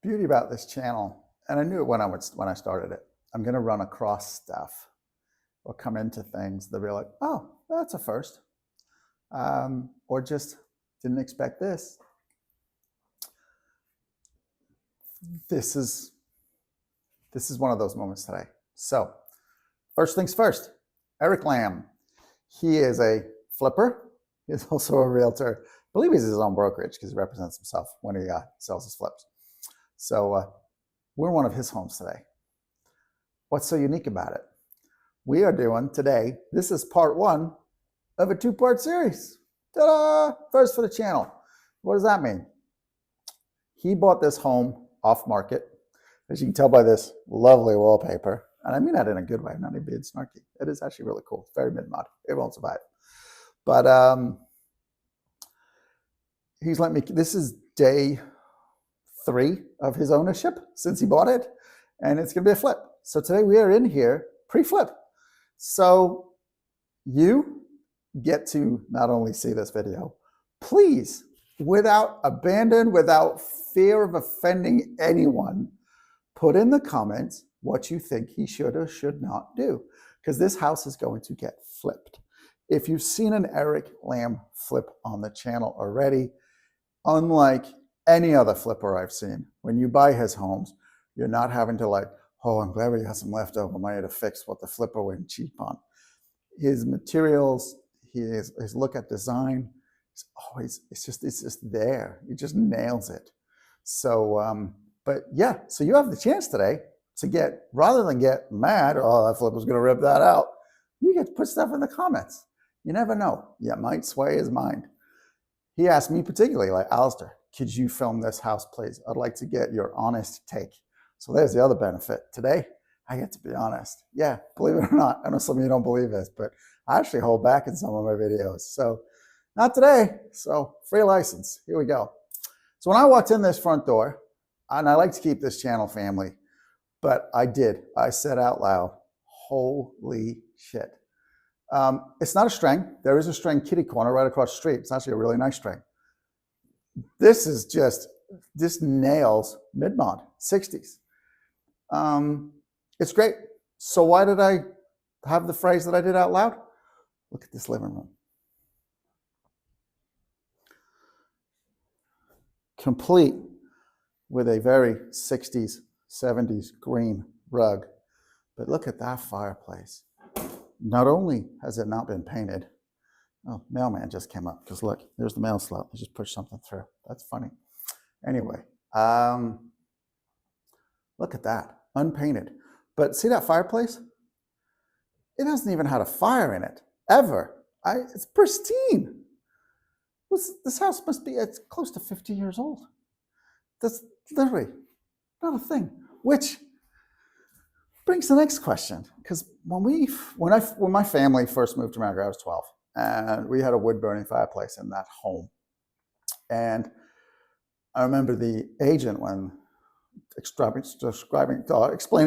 beauty about this channel, and I knew it when I started it, I'm going to run across stuff or come into things that be like, oh, that's a first, or just didn't expect this. This is one of those moments today. So first things first, Eric Lamb. He is a flipper. He's also a realtor. I believe he's his own brokerage because he represents himself when he sells his flips. So we're one of his homes today. What's so unique about it? We are doing today, this is part one of a two-part series. Ta-da! First for the channel. What does that mean? He bought this home off market. As you can tell by this lovely wallpaper, and I mean that in a good way, not even being snarky. It is actually really cool. It's very mid-mod. It won't survive. But he's let me, this is day 3 of his ownership since he bought it, and it's gonna be a flip. So today we are in here pre-flip. So you get to not only see this video, please, without abandon, without fear of offending anyone, put in the comments what you think he should or should not do, because this house is going to get flipped. If you've seen an Eric Lamb flip on the channel already, unlike any other flipper I've seen, when you buy his homes, you're not having to like, oh, I'm glad we got some leftover money to fix what the flipper went cheap on. His materials, his look at design, it's just there. He just nails it. So, but yeah, so you have the chance today to get, rather than get mad, oh, that flipper's gonna rip that out, you get to put stuff in the comments. You never know, you might sway his mind. He asked me particularly, like, Alister, could you film this house, please? I'd like to get your honest take. So there's the other benefit. Today, I get to be honest. Yeah, believe it or not, I know some of you don't believe this, but I actually hold back in some of my videos. So not today, so free license, here we go. So when I walked in this front door, and I like to keep this channel family, but I said out loud, holy shit. It's not a string. There is a string kitty corner right across the street. It's actually a really nice string. This is just, this nails mid-mod, 60s. It's great. So why did I have the phrase that I did out loud? Look at this living room. Complete with a very 60s, 70s green rug. But look at that fireplace. Not only has it not been painted, oh, mailman just came up, because look, there's the mail slot. I just pushed something through. That's funny. Anyway, look at that, unpainted. But see that fireplace? It hasn't even had a fire in it, ever. It's pristine. This house must be, it's close to 50 years old. That's literally not a thing. Which brings the next question, because when my family first moved to America, I was 12, and we had a wood-burning fireplace in that home. And I remember the agent, when explaining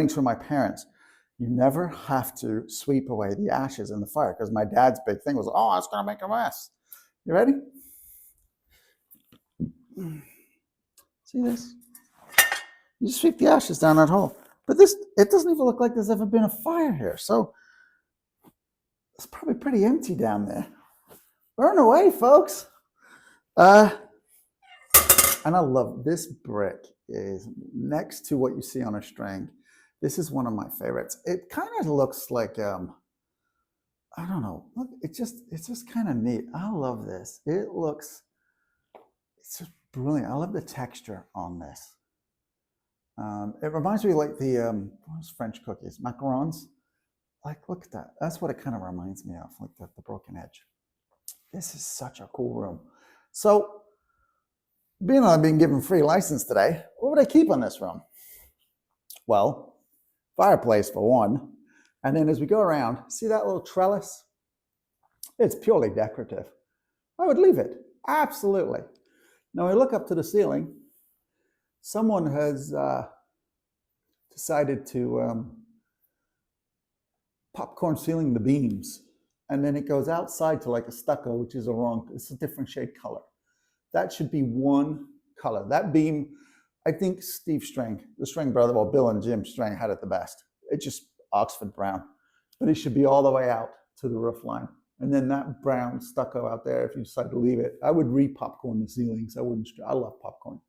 to my parents, you never have to sweep away the ashes in the fire, because my dad's big thing was, oh, it's gonna make a mess. You ready? See this? You sweep the ashes down that hole. But this, it doesn't even look like there's ever been a fire here. So it's probably pretty empty down there. Burn away, folks. And I love this brick is next to what you see on a string. This is one of my favorites. It kind of looks like, I don't know. Look, it's just kind of neat. I love this. It's just brilliant. I love the texture on this. It reminds me like the French cookies, macarons. Like, look at that. That's what it kind of reminds me of, like the broken edge. This is such a cool room. So, being I've been given free license today, what would I keep on this room? Well, fireplace for one. And then as we go around, see that little trellis? It's purely decorative. I would leave it, absolutely. Now we look up to the ceiling. Someone has decided to popcorn ceiling the beams, and then it goes outside to like a stucco, which is it's a different shade color. That should be one color. That beam, I think Steve Strang, the Strang brother, well, Bill and Jim Strang had it the best. It's just Oxford brown, but it should be all the way out to the roof line. And then that brown stucco out there, if you decide to leave it, I would re-popcorn the ceilings. I love popcorn.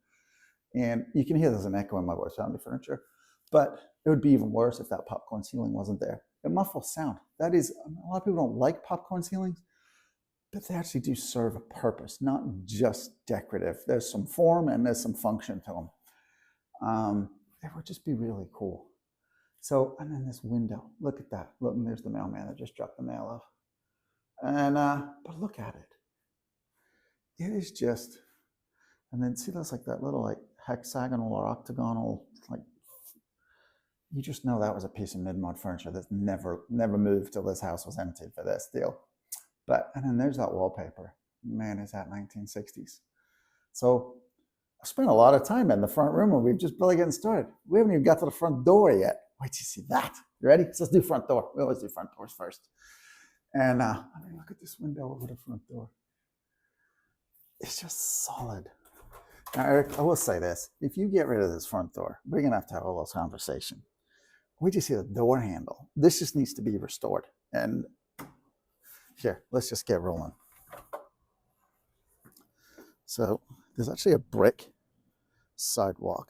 And you can hear there's an echo in my voice around the furniture, but it would be even worse if that popcorn ceiling wasn't there. It muffles sound. That is, a lot of people don't like popcorn ceilings, but they actually do serve a purpose, not just decorative. There's some form and there's some function to them. It would just be really cool. So, and then this window, look at that. Look, and there's the mailman that just dropped the mail off. And, but look at it. It is just, and then see those like that little like hexagonal or octagonal, like, you just know that was a piece of mid-mod furniture that's never moved till this house was emptied for this deal. But, and then there's that wallpaper. Man, is that 1960s. So I spent a lot of time in the front room and we've just barely getting started. We haven't even got to the front door yet. Wait till you see that. You ready? So let's do front door. We always do front doors first. And I mean, look at this window over the front door. It's just solid. Now, Eric, I will say this. If you get rid of this front door, we're going to have a little conversation. Wait till you see the door handle. This just needs to be restored. And here, let's just get rolling. So there's actually a brick sidewalk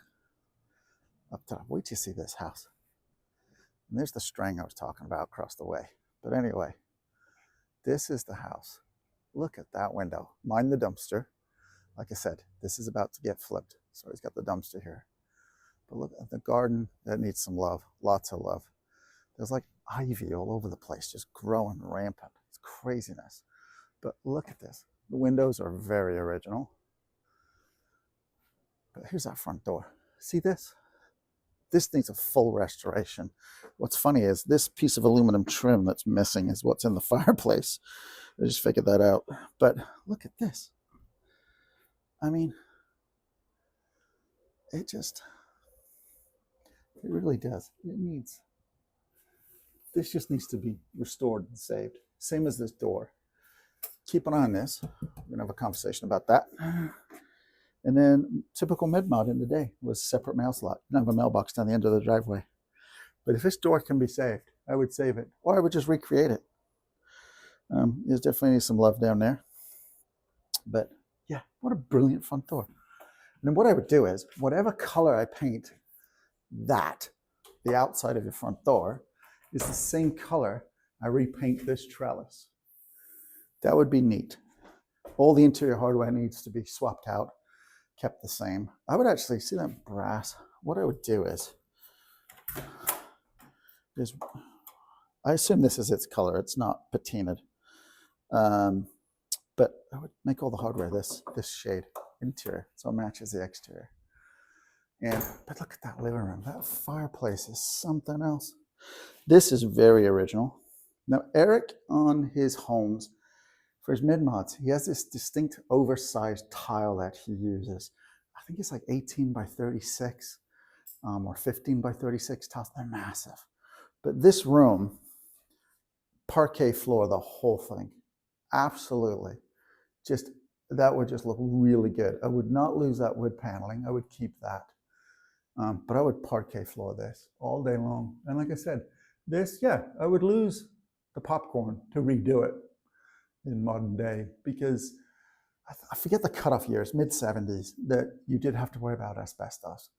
up top. Wait till you see this house. And there's the Strang I was talking about across the way. But anyway, this is the house. Look at that window. Mind the dumpster. Like I said, this is about to get flipped. So he's got the dumpster here. But look at the garden. That needs some love. Lots of love. There's like ivy all over the place, just growing rampant. It's craziness. But look at this. The windows are very original. But here's that front door. See this? This needs a full restoration. What's funny is this piece of aluminum trim that's missing is what's in the fireplace. I just figured that out. But look at this. I mean, it really does. This just needs to be restored and saved. Same as this door. Keep an eye on this. We're going to have a conversation about that. And then typical mid-mod in the day was separate mail slot. You don't have a mailbox down the end of the driveway. But if this door can be saved, I would save it. Or I would just recreate it. There's definitely some love down there. But yeah, what a brilliant front door. And then what I would do is, whatever color I paint the outside of your front door, is the same color I repaint this trellis. That would be neat. All the interior hardware needs to be swapped out, kept the same. I would actually see that brass. What I would do is I assume this is its color. It's not patinaed. But I would make all the hardware this shade interior, so it matches the exterior. But look at that living room. That fireplace is something else. This is very original. Now, Eric on his homes, for his mid-mods, he has this distinct oversized tile that he uses. I think it's like 18 by 36 or 15 by 36 tiles. They're massive. But this room, parquet floor, the whole thing. Absolutely. That would just look really good. I would not lose that wood paneling. I would keep that. But I would parquet floor this all day long. And like I said, I would lose the popcorn to redo it in modern day, because I forget the cutoff years, mid-70s, that you did have to worry about asbestos.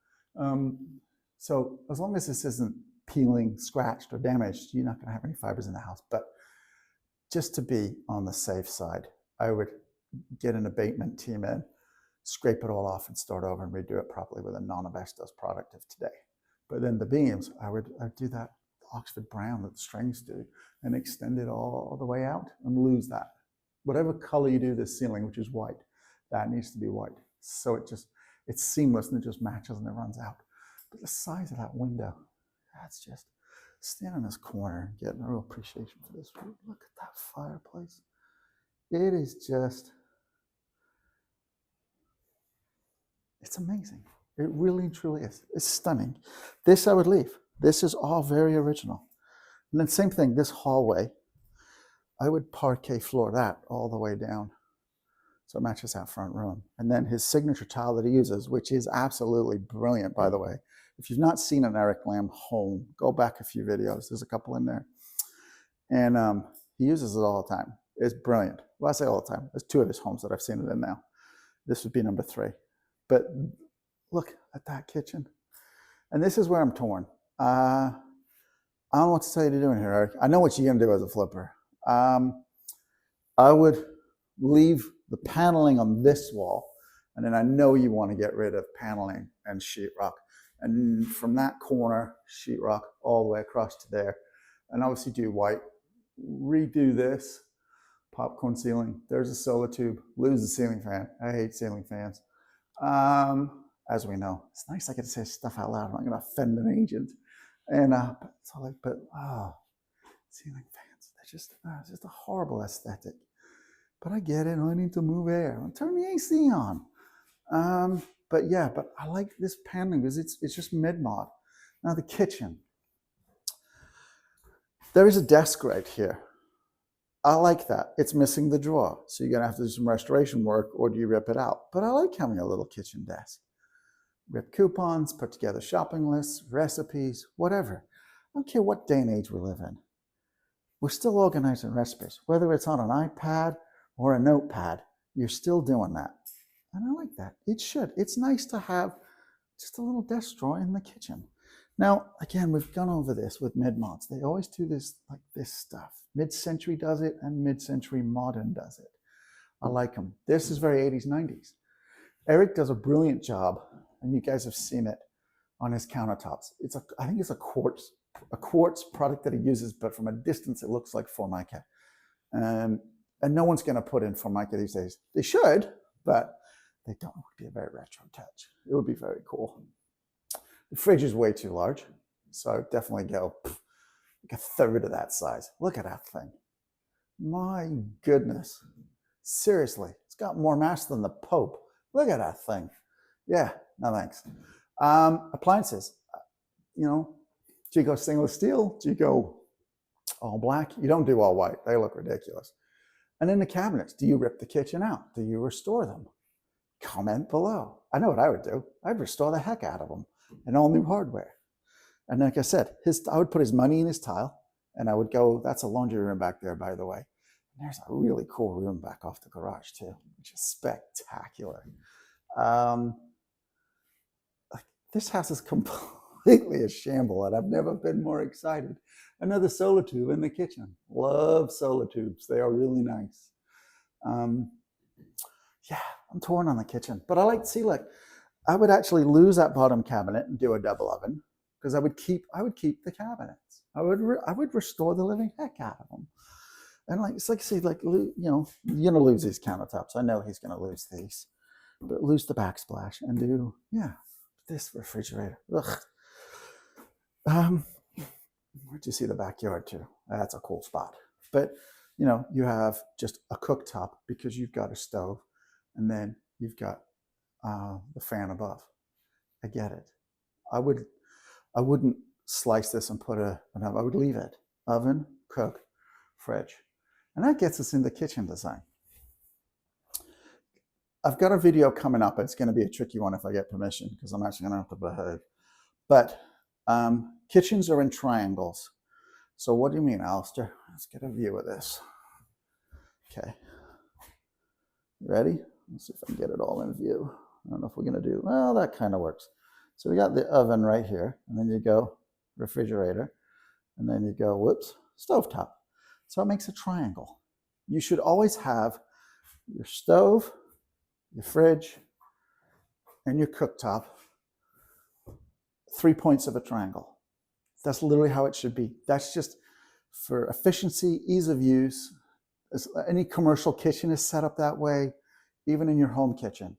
So as long as this isn't peeling, scratched, or damaged, you're not going to have any fibers in the house. But just to be on the safe side, I would get an abatement team in, scrape it all off and start over and redo it properly with a non-asbestos product of today. But then the beams, I'd do that Oxford brown that the Strangs do and extend it all the way out and lose that. Whatever color you do this ceiling, which is white, that needs to be white. So it's seamless and it just matches and it runs out. But the size of that window, that's just, stand in this corner and get a real appreciation for this. Look at that fireplace. It is just, it's amazing. It really and truly is. It's stunning. This I would leave. This is all very original. And then same thing, this hallway, I would parquet floor that all the way down. So it matches that front room. And then his signature tile that he uses, which is absolutely brilliant, by the way. If you've not seen an Eric Lamb home, go back a few videos. There's a couple in there. And he uses it all the time. It's brilliant. Well, I say all the time. There's 2 of his homes that I've seen it in now. This would be number 3. But look at that kitchen. And this is where I'm torn. I don't know what to tell you to do in here, Eric. I know what you're going to do as a flipper. I would leave the paneling on this wall, and then I know you want to get rid of paneling and sheetrock. And from that corner, sheetrock all the way across to there. And obviously do white. Redo this. Popcorn ceiling. There's a solar tube. Lose the ceiling fan. I hate ceiling fans. As we know, it's nice I get to say stuff out loud. I'm not going to offend an agent. And it's all like, ceiling fans. They're just, it's just a horrible aesthetic. But I get it. I need to move air. I'll turn the AC on. But I like this paneling because it's just mid-mod. Now the kitchen. There is a desk right here. I like that. It's missing the drawer. So you're going to have to do some restoration work, or do you rip it out? But I like having a little kitchen desk. Rip coupons, put together shopping lists, recipes, whatever. I don't care what day and age we live in. We're still organizing recipes. Whether it's on an iPad or a notepad, you're still doing that. And I like that. It should. It's nice to have just a little desk drawer in the kitchen. Now, again, we've gone over this with mid-mods. They always do this, like this stuff. Mid-century does it, and mid-century modern does it. I like them. This is very 80s, 90s. Eric does a brilliant job, and you guys have seen it on his countertops. I think it's a quartz product that he uses, but from a distance, it looks like Formica. And no one's going to put in Formica these days. They should, but they don't. It would be a very retro touch. It would be very cool. The fridge is way too large, so definitely go like a third of that size. Look at that thing. My goodness. Seriously, it's got more mass than the Pope. Look at that thing. Yeah, no thanks. Appliances, do you go stainless steel? Do you go all black? You don't do all white. They look ridiculous. And then the cabinets, do you rip the kitchen out? Do you restore them? Comment below. I know what I would do. I'd restore the heck out of them and all new hardware. And like I said, I would put his money in his tile, and I would go, that's a laundry room back there, by the way. And there's a really cool room back off the garage too, which is spectacular. This house is completely a shamble, and I've never been more excited. Another solar tube in the kitchen. Love solar tubes. They are really nice. I'm torn on the kitchen, but I like to see, I would actually lose that bottom cabinet and do a double oven, because I would keep the cabinets. I would restore the living heck out of them. And it's like, see, you're going to lose these countertops. I know he's going to lose these, but lose the backsplash and do, this refrigerator. Ugh. Where'd you see the backyard too? That's a cool spot. But, you have just a cooktop because you've got a stove, and then you've got the fan above. I get it. I wouldn't slice this and put an oven. I would leave it. Oven, cook, fridge. And that gets us into kitchen design. I've got a video coming up. It's going to be a tricky one if I get permission, because I'm actually going to have to behave. But kitchens are in triangles. So what do you mean, Alister? Let's get a view of this. Okay. Ready? Let's see if I can get it all in view. I don't know if we're going to do, well, that kind of works. So we got the oven right here, and then you go refrigerator, and then you go, stovetop. So it makes a triangle. You should always have your stove, your fridge, and your cooktop, 3 points of a triangle. That's literally how it should be. That's just for efficiency, ease of use. Any commercial kitchen is set up that way. Even in your home kitchen,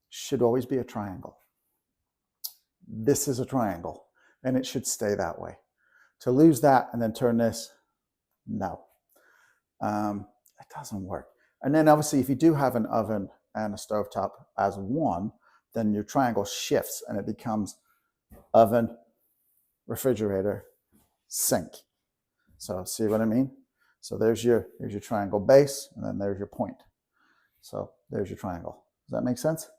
should always be a triangle. This is a triangle, and it should stay that way. To lose that and then turn this, no. It doesn't work. And then obviously, if you do have an oven and a stovetop as one, then your triangle shifts and it becomes oven, refrigerator, sink. So see what I mean? So there's your triangle base, and then there's your point. So there's your triangle. Does that make sense?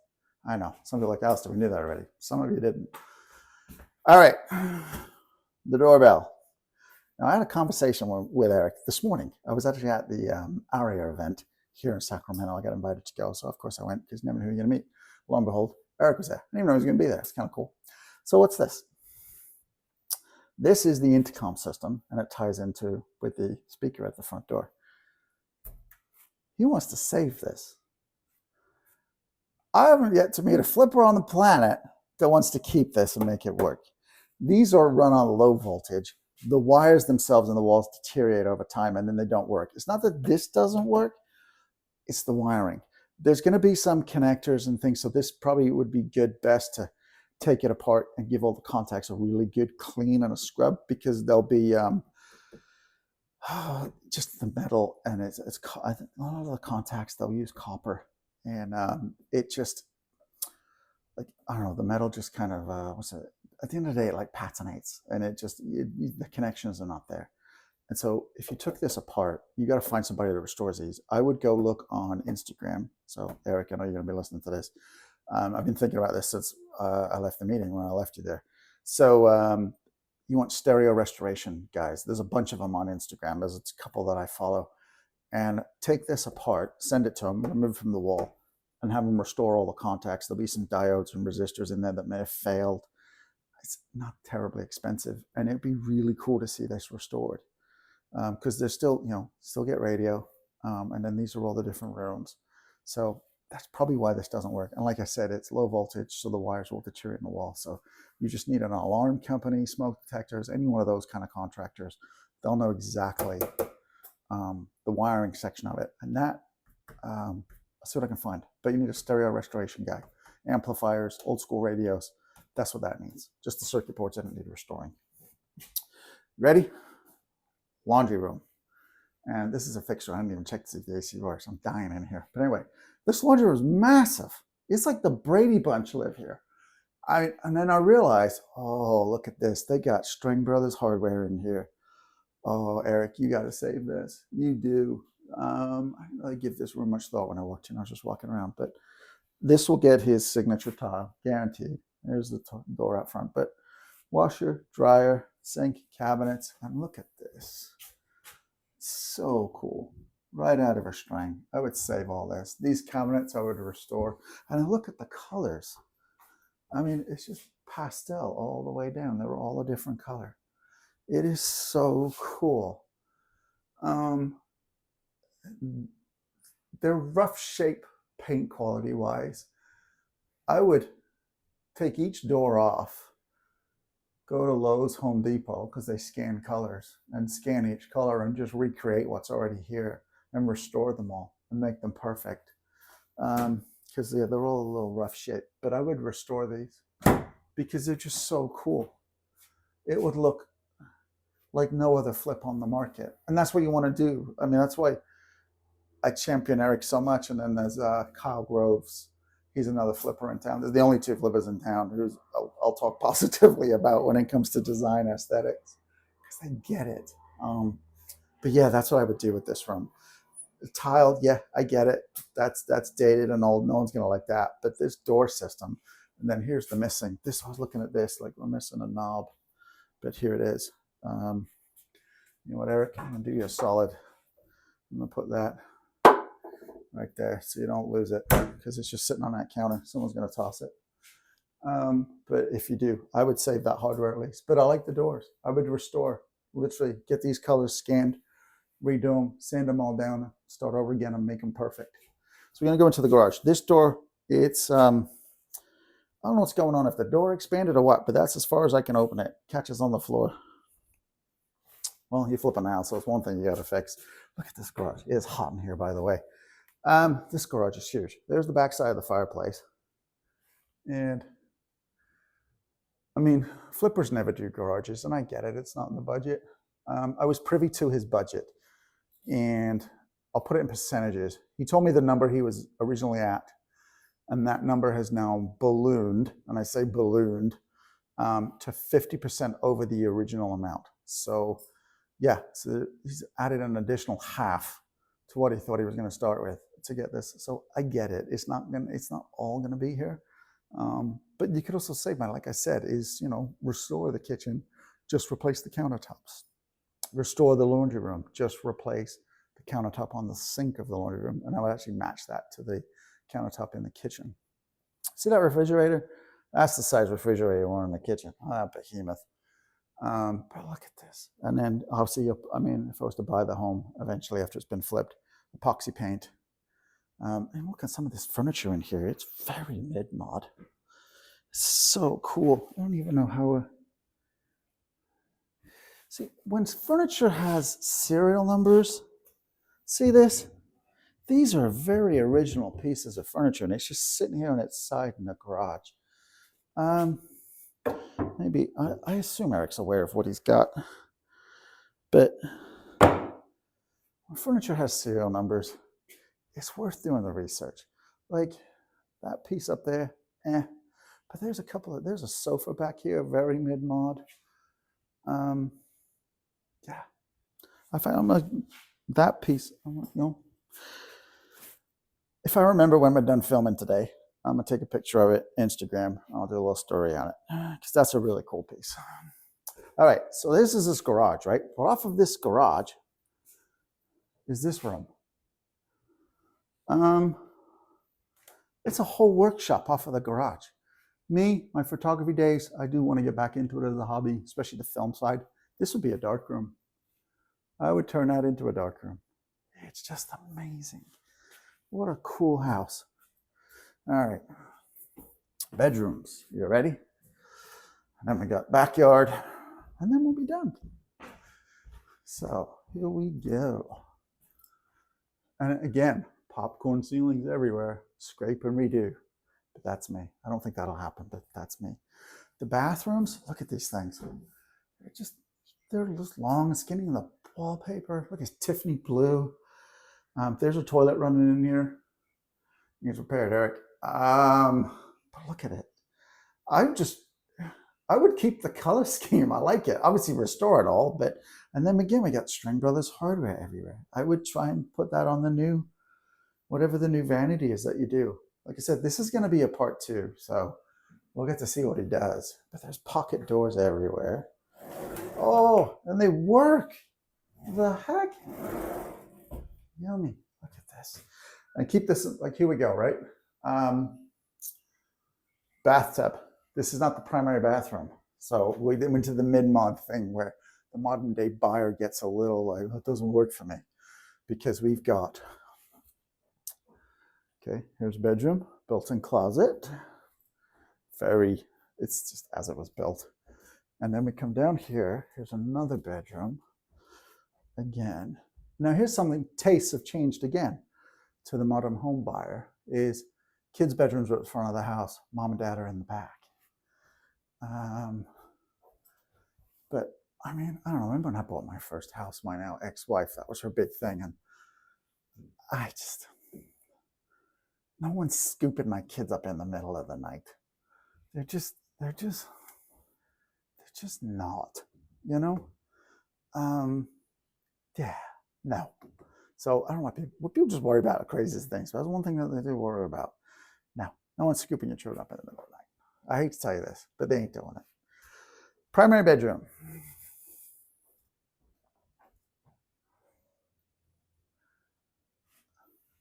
I know. Some people are like, Alister, we knew that already. Some of you didn't. All right. The doorbell. Now, I had a conversation with Eric this morning. I was actually at the ARIA event here in Sacramento. I got invited to go, so of course I went because you never knew who you're going to meet. Lo and behold, Eric was there. I didn't even know he was going to be there. It's kind of cool. So what's this? This is the intercom system, and it ties into with the speaker at the front door. He wants to save this. I haven't yet to meet a flipper on the planet that wants to keep this and make it work. These are run on low voltage. The wires themselves in the walls deteriorate over time and then they don't work. It's not that this doesn't work, it's the wiring. There's going to be some connectors and things, so this probably would be best to take it apart and give all the contacts a really good clean and a scrub, because there'll be just the metal, and it's I think a lot of the contacts they'll use copper, and it just, like, I don't know, the metal just kind of at the end of the day it like patinates, and it just the connections are not there. And so if you took this apart, you got to find somebody that restores these. I would go look on Instagram. So Eric, I know you're going to be listening to this. I've been thinking about this since I left the meeting, when I left you there. So you want stereo restoration guys. There's a bunch of them on Instagram. There's a couple that I follow. And take this apart, send it to them, remove from the wall, and have them restore all the contacts. There'll be some diodes and resistors in there that may have failed. It's not terribly expensive, and it'd be really cool to see this restored, because there's still, still get radio, and then these are all the different rooms. So that's probably why this doesn't work. And like I said, it's low voltage, so the wires will deteriorate in the wall. So you just need an alarm company, smoke detectors, any one of those kind of contractors. They'll know exactly the wiring section of it. And that, I'll see what I can find. But you need a stereo restoration guy. Amplifiers, old school radios. That's what that means. Just the circuit boards that need restoring. Ready? Laundry room. And this is a fixture. I didn't even check to see if the AC works. I'm dying in here. But anyway, this laundry room is massive. It's like the Brady Bunch live here. And then I realized, oh, look at this. They got String Brothers hardware in here. Oh, Eric, you got to save this. You do. I didn't really give this room much thought when I walked in. I was just walking around. But this will get his signature tile, guaranteed. There's the door out front. But washer, dryer, sink, cabinets. And look at this. So cool. Right out of a string. I would save all this. These cabinets I would restore. And look at the colors. I mean, it's just pastel all the way down. They're all a different color. It is so cool. They're rough shape paint quality wise. I would take each door off, go to Lowe's, Home Depot, because they scan colors, and scan each color and just recreate what's already here and restore them all and make them perfect. Because they're all a little rough shape. But I would restore these because they're just so cool. It would look like no other flip on the market. And that's what you want to do. I mean, that's why I champion Eric so much. And then there's Kyle Groves. He's another flipper in town. They're the only two flippers in town who's I'll talk positively about when it comes to design aesthetics, because they get it. But yeah, that's what I would do with this room. The tile, yeah, I get it. That's dated and old. No one's gonna like that. But this door system, and then here's the missing. I was looking at this like we're missing a knob, but here it is. You know what, Eric? I'm gonna do you a solid. I'm gonna put that right there so you don't lose it, because it's just sitting on that counter. Someone's gonna toss it. But if you do, I would save that hardware at least. But I like the doors. I would restore, literally get these colors scanned, redo them, sand them all down, start over again, and make them perfect. So we're gonna go into the garage. This door, it's I don't know what's going on, if the door expanded or what, but that's as far as I can open it. Catches on the floor. Well, you're flipping out, so it's one thing you got to fix. Look at this garage. It is hot in here, by the way. This garage is huge. There's the back side of the fireplace. And, I mean, flippers never do garages, and I get it. It's not in the budget. I was privy to his budget, and I'll put it in percentages. He told me the number he was originally at, and that number has now ballooned, and I say ballooned, to 50% over the original amount. So yeah, so he's added an additional half to what he thought he was going to start with. to get this. So I get it. It's not all gonna be here. But you could also save money, like I said, is, restore the kitchen, just replace the countertops. Restore the laundry room, just replace the countertop on the sink of the laundry room. And I would actually match that to the countertop in the kitchen. See that refrigerator? That's the size refrigerator you want in the kitchen. Oh, that behemoth. But look at this. And then obviously, if I was to buy the home eventually after it's been flipped, epoxy paint. And look at some of this furniture in here. It's very mid-mod. It's so cool. I don't even know how. See, when furniture has serial numbers, see this? These are very original pieces of furniture, and it's just sitting here on its side in the garage. Maybe, I assume Eric's aware of what he's got, but when furniture has serial numbers, it's worth doing the research. Like that piece up there, but there's a sofa back here, very mid-mod. Yeah, I found that piece, if I remember when we're done filming today, I'm gonna take a picture of it, Instagram. I'll do a little story on it because that's a really cool piece. All right, so this garage, right? But off of this garage is this room. It's a whole workshop off of the garage. Me, my photography days, I do want to get back into it as a hobby, especially the film side. This would be a dark room. I would turn that into a dark room. It's just amazing. What a cool house. All right, bedrooms, you ready? And then we got backyard, and then we'll be done. So here we go. And again, popcorn ceilings everywhere, scrape and redo. But that's me. I don't think that'll happen, but that's me. The bathrooms, look at these things. They're just long and skinny in the wallpaper. Look, it's Tiffany blue. There's a toilet running in here. Needs repaired, Eric. But look at it. I would keep the color scheme. I like it. Obviously restore it all, and then again, we got String Brothers hardware everywhere. I would try and put that on the new, whatever the new vanity is that you do. Like I said, this is going to be a part 2, so we'll get to see what he does. But there's pocket doors everywhere. Oh, and they work. The heck? Yummy. Look at this. And keep this, like, here we go, right? Bathtub. This is not the primary bathroom. So we went to the mid-mod thing where the modern day buyer gets a little like, it doesn't work for me. Because we've got, okay, here's bedroom, built-in closet. It's just as it was built. And then we come down here, here's another bedroom. Again. Now here's something, tastes have changed again to the modern home buyer, is kids' bedrooms are at the front of the house, mom and dad are in the back. But I don't know, when I bought my first house, my now ex-wife, that was her big thing. And no one's scooping my kids up in the middle of the night. They're just not, yeah, no. So I don't know what people just worry about the craziest things. But that's one thing that they do worry about. No one's scooping your children up in the middle of the night. I hate to tell you this, but they ain't doing it. Primary bedroom.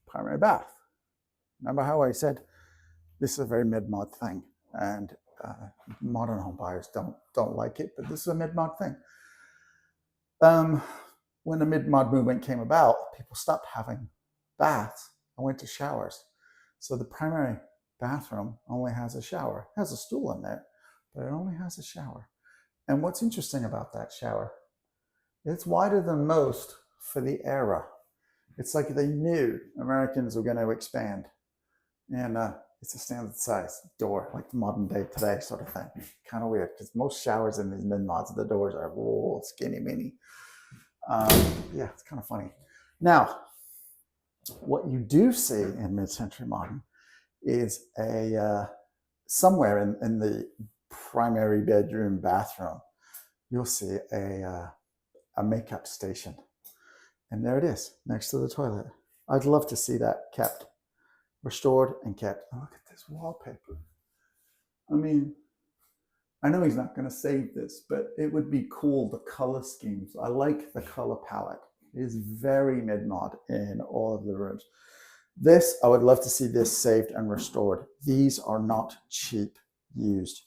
Primary bath. Remember how I said this is a very mid-mod thing, and modern home buyers don't like it, but this is a mid-mod thing. When the mid-mod movement came about, people stopped having baths and went to showers. So the primary bathroom only has a shower. It has a stool in there, but it only has a shower. And what's interesting about that shower, it's wider than most for the era. It's like they knew Americans were going to expand. And it's a standard size door, like the modern day today sort of thing. Kind of weird, because most showers in these mid-mods, the doors are skinny mini. Yeah, it's kind of funny. Now, what you do see in mid-century modern is somewhere in the primary bedroom bathroom, you'll see a makeup station. And there it is, next to the toilet. I'd love to see that kept, restored and kept. Oh, look at this wallpaper. I mean, I know he's not going to save this, but it would be cool, the color schemes. I like the color palette. It is very mid-mod in all of the rooms. This, I would love to see this saved and restored. These are not cheap used.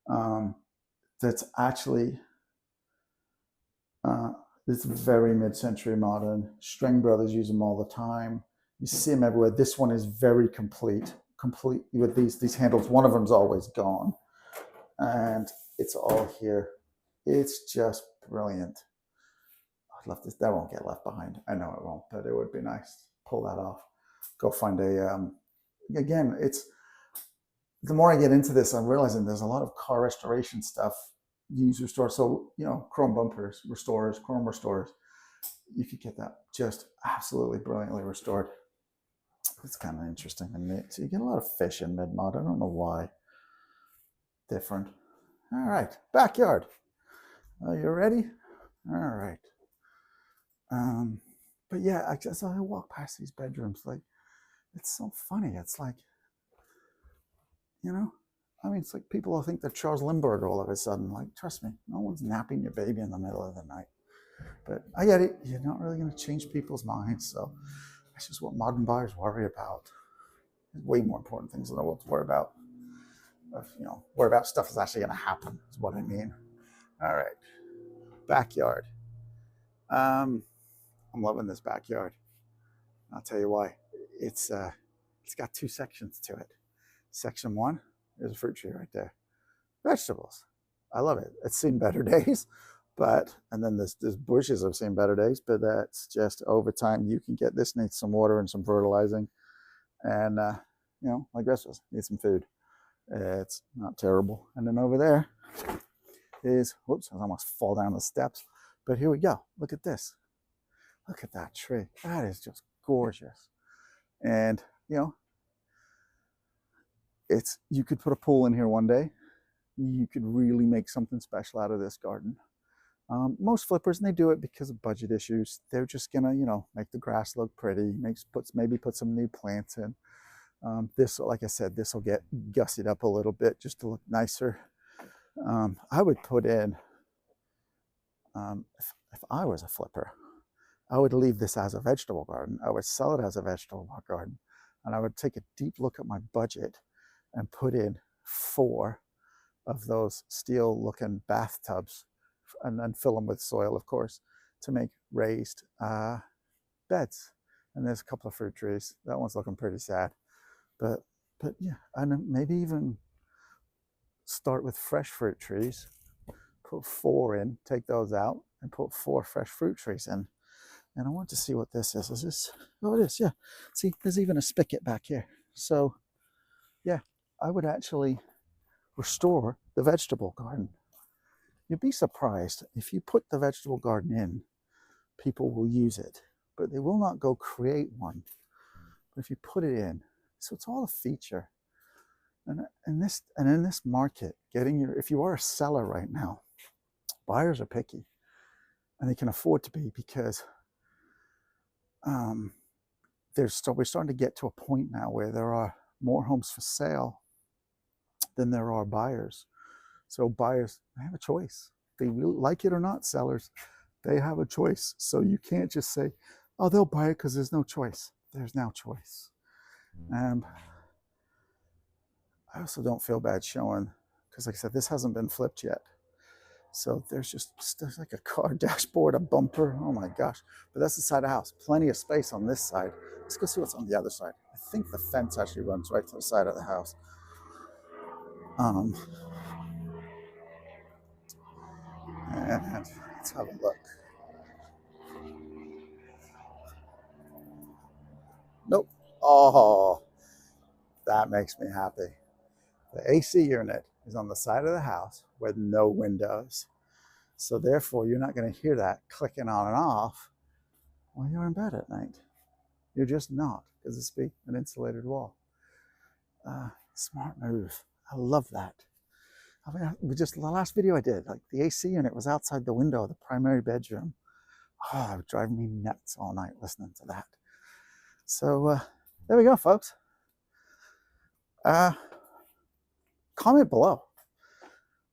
That's actually, it's very mid-century modern. String Brothers use them all the time. You see them everywhere. This one is very complete with these handles. One of them's always gone. And it's all here. It's just brilliant. I'd love this. That won't get left behind. I know it won't, but it would be nice. Pull that off. Go find a, again, it's, the more I get into this, I'm realizing there's a lot of car restoration stuff used restore. So, you know, chrome bumpers, restorers, chrome restorers. You could get that just absolutely brilliantly restored. It's kind of interesting and neat. So you get a lot of fish in mid-mod. I don't know why. Different. All right, backyard. Are you ready? All right. But yeah, as I walk past these bedrooms, like, it's so funny. It's like, you know, I mean, it's like people will think they're Charles Lindbergh all of a sudden. Like, trust me, no one's napping your baby in the middle of the night. But I get it. You're not really going to change people's minds. So that's just what modern buyers worry about. There's way more important things in the world to worry about. You know, worry about stuff that's actually going to happen is what I mean. All right. Backyard. I'm loving this backyard. I'll tell you why. It's got two sections to it. Section one, there's a fruit tree right there. Vegetables. I love it. It's seen better days, but, and then there's bushes have seen better days, but that's just over time. You can get, this needs some water and some fertilizing. And, you know, like vegetables, need some food. It's not terrible. And then over there is, whoops, I almost fall down the steps. But here we go. Look at this. Look at that tree. That is just gorgeous. And, you know, it's, you could put a pool in here one day. You could really make something special out of this garden. Most flippers, and they do it because of budget issues. They're just gonna, you know, make the grass look pretty, maybe put some new plants in. This, like I said, this will get gussied up a little bit just to look nicer. I would put in, if I was a flipper, I would leave this as a vegetable garden. I would sell it as a vegetable garden. And I would take a deep look at my budget and put in 4 of those steel looking bathtubs and then fill them with soil, of course, to make raised beds. And there's a couple of fruit trees. That one's looking pretty sad. But yeah, and maybe even start with fresh fruit trees, put 4 in, take those out, and put 4 fresh fruit trees in. And I want to see what this is. Is this? Oh, it is, yeah. See, there's even a spigot back here. So, yeah, I would actually restore the vegetable garden. You'd be surprised. If you put the vegetable garden in, people will use it, but they will not go create one. But if you put it in, so it's all a feature. And in this market, if you are a seller right now, buyers are picky, and they can afford to be because we're starting to get to a point now where there are more homes for sale than there are buyers. So buyers, they have a choice. They really like it or not, sellers, they have a choice. So you can't just say, oh, they'll buy it because there's no choice. There's now choice. I also don't feel bad showing, because like I said, this hasn't been flipped yet. So there's like a car dashboard, a bumper. Oh my gosh. But that's the side of the house. Plenty of space on this side. Let's go see what's on the other side. I think the fence actually runs right to the side of the house. And let's have a look. Nope. Oh, that makes me happy. The AC unit is on the side of the house with no windows. So therefore, you're not going to hear that clicking on and off while you're in bed at night. You're just not, because it's an insulated wall. Smart move. I love that. I mean, just the last video I did, like the AC unit was outside the window of the primary bedroom. Oh, it would drive me nuts all night listening to that. So there we go, folks. Comment below,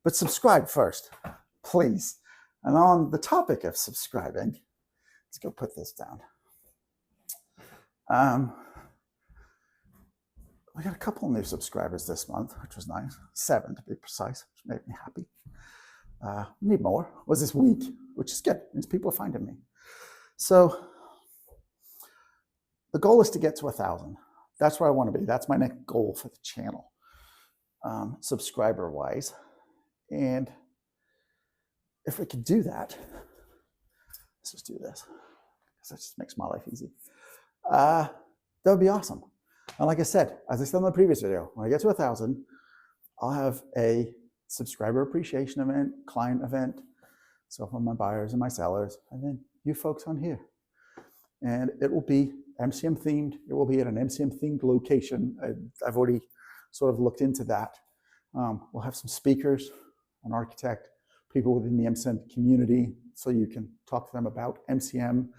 but subscribe first, please. And on the topic of subscribing, let's go put this down. We got a couple new subscribers this month, which was nice. 7 to be precise, which made me happy. Need more. Was this week, which is good. Means people are finding me. So the goal is to get to 1,000. That's where I want to be. That's my next goal for the channel, subscriber-wise. And if we could do that, let's just do this, because that just makes my life easy. That would be awesome. And like I said, as I said in the previous video, when I get to 1,000, I'll have a subscriber appreciation event, client event, so for my buyers and my sellers, and then you folks on here. And it will be MCM themed. It will be at an MCM themed location. I've already sort of looked into that. We'll have some speakers, an architect, people within the MCM community, so you can talk to them about MCM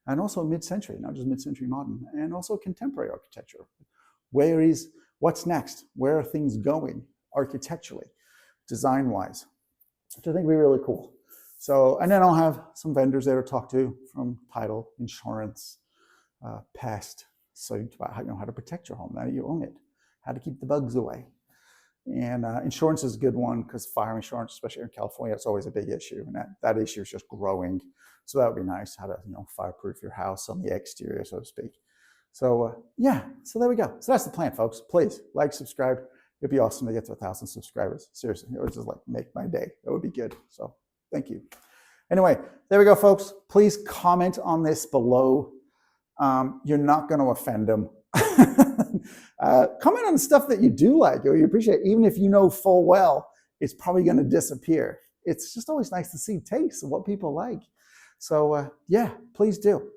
and also mid-century, not just mid-century modern, and also contemporary architecture. What's next? Where are things going architecturally, design-wise, which I think will be really cool. So, and then I'll have some vendors there to talk to from title, insurance, pest, so about how to protect your home now that you own it, how to keep the bugs away. And insurance is a good one because fire insurance, especially in California, it's always a big issue, and that issue is just growing. So that would be nice, how to fireproof your house on the exterior, so to speak. So yeah, so there we go. So that's the plan, folks. Please like, subscribe. It'd be awesome to get to 1,000 subscribers. Seriously, it would just like make my day. That would be good. So thank you. Anyway, there we go, folks. Please comment on this below. You're not going to offend them. Comment on stuff that you do like or you appreciate, even if you know full well it's probably going to disappear. It's just always nice to see tastes of what people like. So yeah, please do.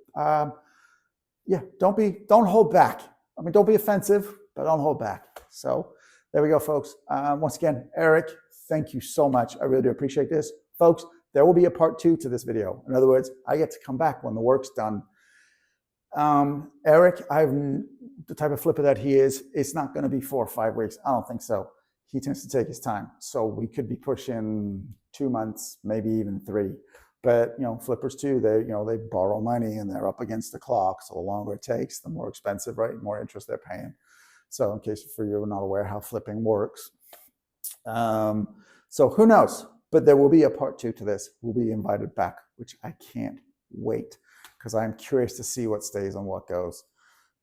Yeah, don't hold back. I mean, don't be offensive, but don't hold back. So there we go, folks. Once again, Eric, thank you so much. I really do appreciate this. Folks, there will be a part 2 to this video. In other words, I get to come back when the work's done. Eric, the type of flipper that he is, it's not going to be 4 or 5 weeks. I don't think so. He tends to take his time. So we could be pushing 2 months, maybe even 3. But flippers too, they borrow money and they're up against the clock. So the longer it takes, the more expensive, right? More interest they're paying. So in case for you are not aware how flipping works. So who knows? But there will be a part 2 to this. We'll be invited back, which I can't wait, because I'm curious to see what stays and what goes.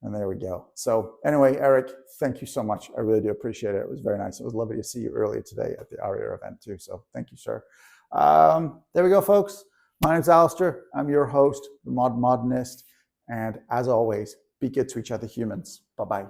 And there we go. So anyway, Eric, thank you so much. I really do appreciate it. It was very nice. It was lovely to see you earlier today at the ARIA event too. So thank you, sir. There we go, folks. My name's Alister. I'm your host, the Modernist. And as always, be good to each other, humans. Bye-bye.